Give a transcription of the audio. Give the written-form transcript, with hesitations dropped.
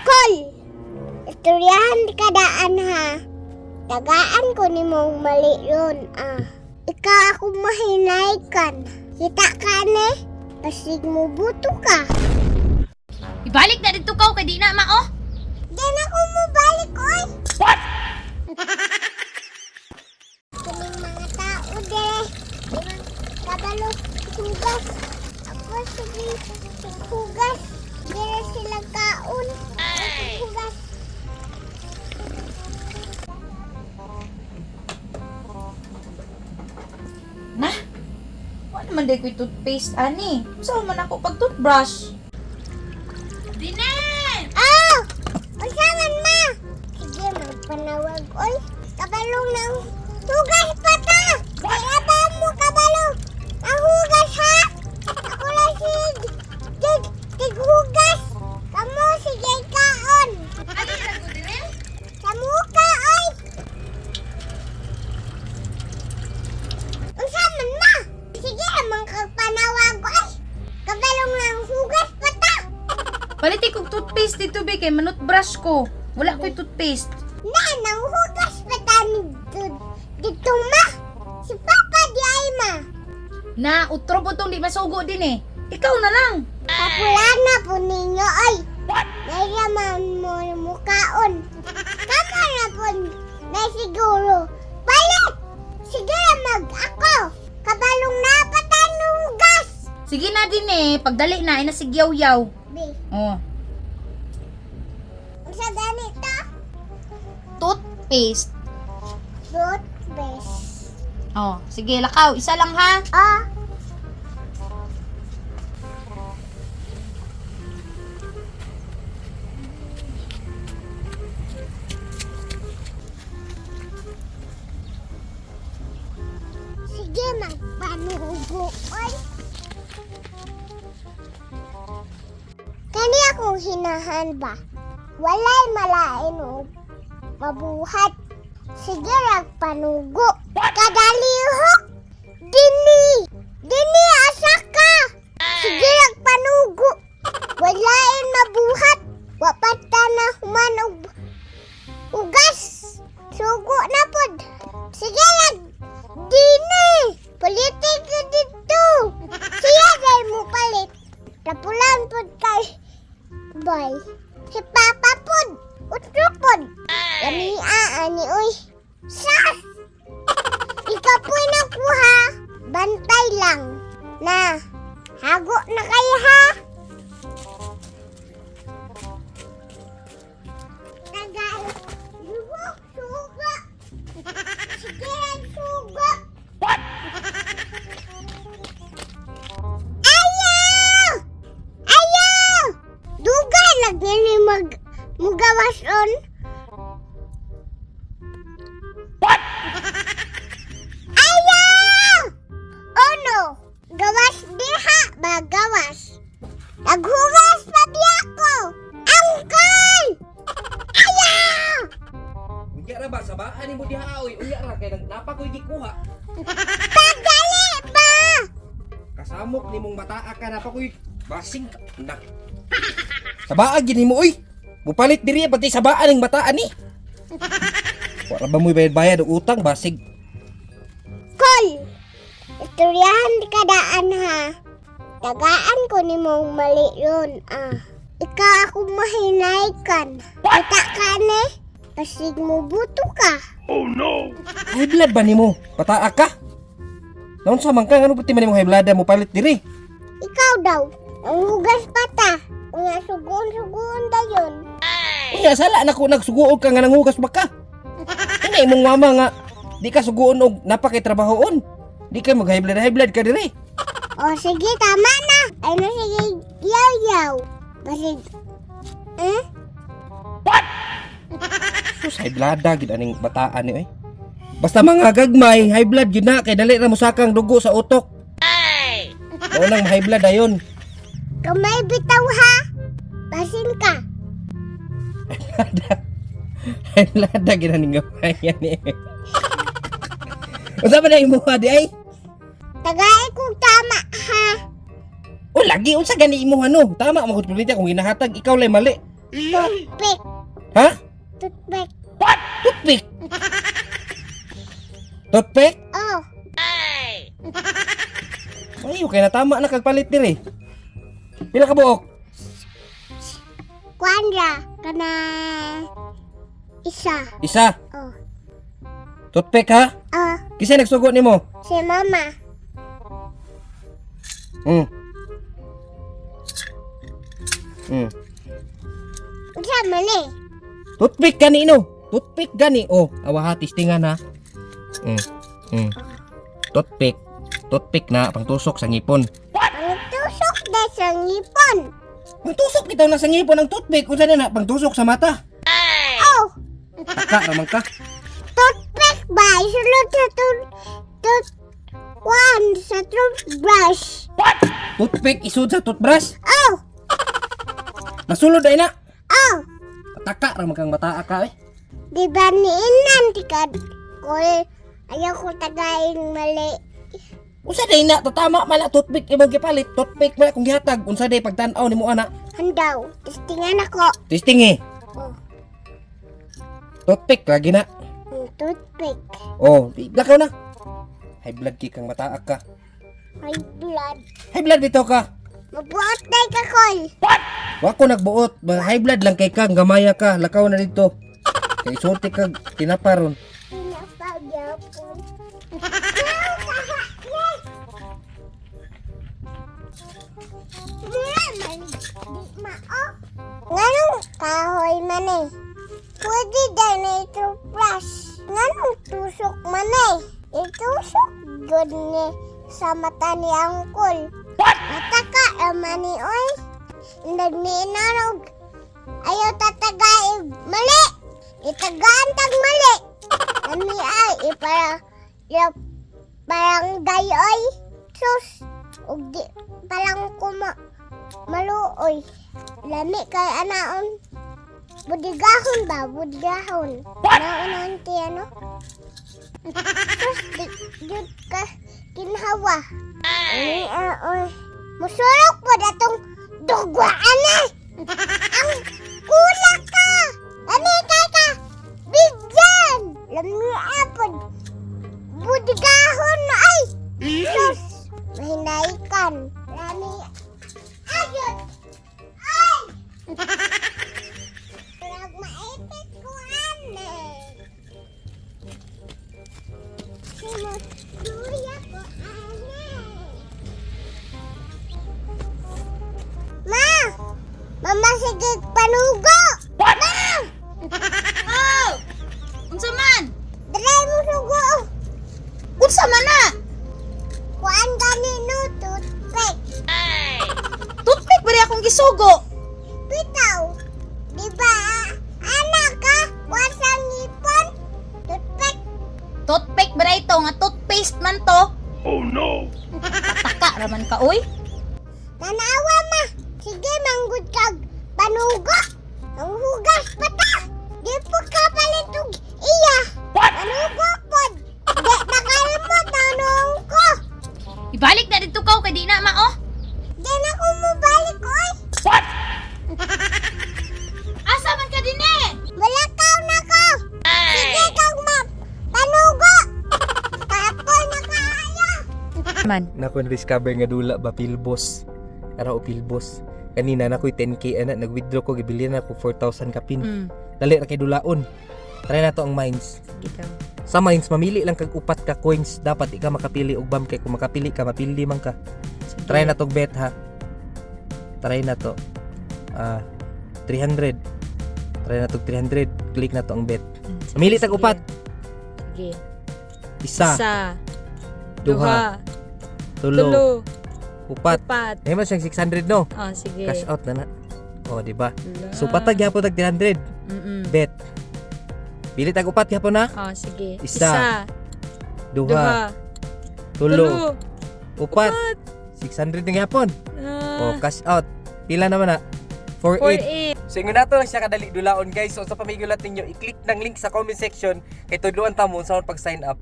Kol, istoryahan ka daan ha. Tagaan ko ni mong mali yun Ikaw ako mahinaykan. Kita ka ne, pasig mo buto ka. Ibalik na dito ka, kay di na mao. Di na ko mo balik, oy. What? Kaming mga tao dire. Ibang kabalo, hugas. Ako sige, hugas. Dire sila kaon. Hugas. Na? Wala naman day ko'y toothpaste, ani. Saan man ako pag toothbrush? Dinen! Oh! Usaman ma! Sige, magpanawag, oy. Kabalong ng hugas pa ta! Kaya ba mo kabalong? Ang hugas ha? Ako lang si tighugas. Kamu sige kaon. Ano yung lago dinen? Sa muka, oy. Usaman ma! Sige, amang kagpanawag, oy. Kabalong ng hugas pa ta! Baliti kong toothpaste dito, be, kay manot brush ko. Wala ko'y toothpaste. Nang hugas pa ta dito ma! Si Papa di ay ma! Na, utro po tong di masugo din eh. Ikaw na lang. Papulana po ninyo, ay! Nairaman mo mukaon. Tama na po na siguro. Balik! Sige mag-ako. Kabalong napatan ng hugas. Sige na din eh. Pagdali na, inasigyaw-yaw. Bi, Oh. sa ganito, Toothpaste. toothpaste. Oh, sige, lakaw. Isa lang ha. Ah, sige magpanuguan. Kani akong hinahan ba? Walay malain o mabuhat. Sige panugo. Kadalihok. Dini asa ka. Sige panugo. Walain mabuhat. Wapata na humanog ugas. Sugo na pod. Sige Dini. Politik ka dito. Siya dahil mo palit. Tapulan pod kay boy. Si Papa pod. Utro pod. Ani ani uy. Sas! Ikaw po'y nakuha. Bantay lang. Na. Hago na kayo ha. Tagal. Lubok suga. Sige ang suga. Ayaw! Ayaw! Dugay lagi ni mugawas on. Ayaw! Oh no! Gawas diha ba gawas? Naghugas pa di ako! Angkol! Ayaw! Unya ra ba sabaan mo diha oy. Unya ra kay napa koy gikuha. Pagali ba? Kasamok nimong mataa ka napa koy basing na. Sabaan gini mo oy. Mupalit diri pati sabaan ning mataan ni. Wala ba mo bayad og utang basig. Kol! Istoryahan ka daan ha. Tagaan ko ni mong mali yun Ikaw ako mahinaykan. Kita ka ne? Pasig mo buto ka. High blood ba nimo? Mataa ka? Naon sa man ka ano pati man imong high blood mo palit diri? Ikaw daw. Ang hugas pata. Nga sugon dayon. Unya sala na ko nagsuguog ka nga nanghugas ba ka? Inay imong mama nga di ka suguon og napakay trabahoon. Di ka mag high blood ka diri. O sige, tama na. Ay na sige, yaw-yaw. Basig, Sus high blood gid aning bataan ni oy. Basta mga gagmay, high blood yun na kay dali ra musakang dugo sa utok. Mao nang high blood ayon. kamay bitaw ha. Basin ka. High blood gid aning gamay yan ni. Unsa man ang imuha di ay? Tagay kong tama ha. O lagi unsa gani imo ano? Tama magud pulita kung ginahatag ikaw lay mali. Toothpick. Ha? Toothpick. Toothpick. Toothpick? Oh, Ay, okay na tama na kagpalit diri. Pila ka buok? kuandra kana isa. Isa. Oh, Toothpick ha? Kisa nagsugo nimo? si mama. Unsa man ni? Toothpick gani no. Toothpick gani. Oh, awa ha testingan ha. Toothpick. Toothpick na pangtusok sa ngipon. Ang tusok na sa ngipon. Pangtusok bitaw na sa ngipon ang toothpick. Unsa na pangtusok sa mata? Oh, Taka raman ka. toothpick ba? Isulod sa sa toothbrush. Toothpick isud sa toothbrush. Oh, Nasulod ay na. oh. Taka raman kang mata ka eh. Di ba ni Inan tikad? Kol, ayaw ko tagaing mali. Unsa day na tatama mala toothpick imong gipalit. Toothpick mala kung gihatag. Unsa day pagtan-aw nimo ana? Handaw, testingan ako. Testing eh. Oh, Toothpick lagi na. toothpick. Oh, lakaw na. High blood kay kang mataak ka. May blood. High blood bitaw ka. Mabuot na ka, Kol. Wa ko nagbuot. High blood lang kay kang gamaya ka. Lakaw na dito. Kay sulti kag tinaparon. Pinapagyaw po. Mula man, di mao. Nganong kahoy man eh. Pwede daw na toothbrush. Nganong tusok man eh. Itusok good ni sa mata ni Angkol. Mata ka naman ni oy. Nagminanog. Ayaw tatagaib. Mali! Itagaan tag mali. Ani ay parang gayoy. Sus. Ug di palang maluoy. Lami kay anaon. Budigahon ba? Budigahon. Naunon ti ano? Sus, di ka kinhawa. Ani oy. Musurok po datong dugwaan eh. Ang kula ka. Lami kay ka. Bigyan. Lami apod. Budigahon ay. Sus. Mahinaikan. Lami. Ayun. Ay. Parang maipit ko ane. Sinusuya ko ane. Ma! Mama sige panugo! Ma! Oh! Unsa man? Dry mo sugo! Unsa man na? Kuan gani no toothpick. Toothpick ba rin akong gisugo? Bitaw! Diba? Anak ka? Kuan sa ngipon? Toothpick? Toothpick ba rin ito? Nga toothpaste man to? Oh no! Taka raman ka, uy. Tanawa ma! Sige manggod kag panugo! Ang hugas pa ta! Di po ka palitog iya! Panugo pod! Di nakalimot tanong ko! Ibalik na dito ka, kay di na ma, oh. Di na ko mabalik oy! Asa man ka din eh? Malakaw na ko! Sige kag panugo! Kapol na kaya! Man. Nako na-discover nga dula ba pilbos. Ara o pilbos. Kanina na ko'y 10k ana nag-withdraw ko gibili na ko 4,000 ka pin. Dali ra kay dulaon. Try na to ang mines. Sa mines mamili lang kag upat ka coins, dapat ika makapili og bam kay kung makapili ka mapili man ka. Try na tong bet ha. Try na to. 300. Try na to 300. Click na to ang bet. Mamili tag upat. Sige. Isa, duha, tulo, upat. Eh mas 600 no. Oh, sige. Cash out na na. Oh, di ba? So patag gyapon tag 300. Bet. Pili tag upat gyapon na. Oh, sige. Isa, duha, tulo, upat. 600 na gyapon. Oh, cash out. Pila naman na? 48. So ingon nato siya kadali dulaon guys. So sa pamigulat ninyo, i-click ng link sa comment section kay tudloan ta mo sa pag sign up.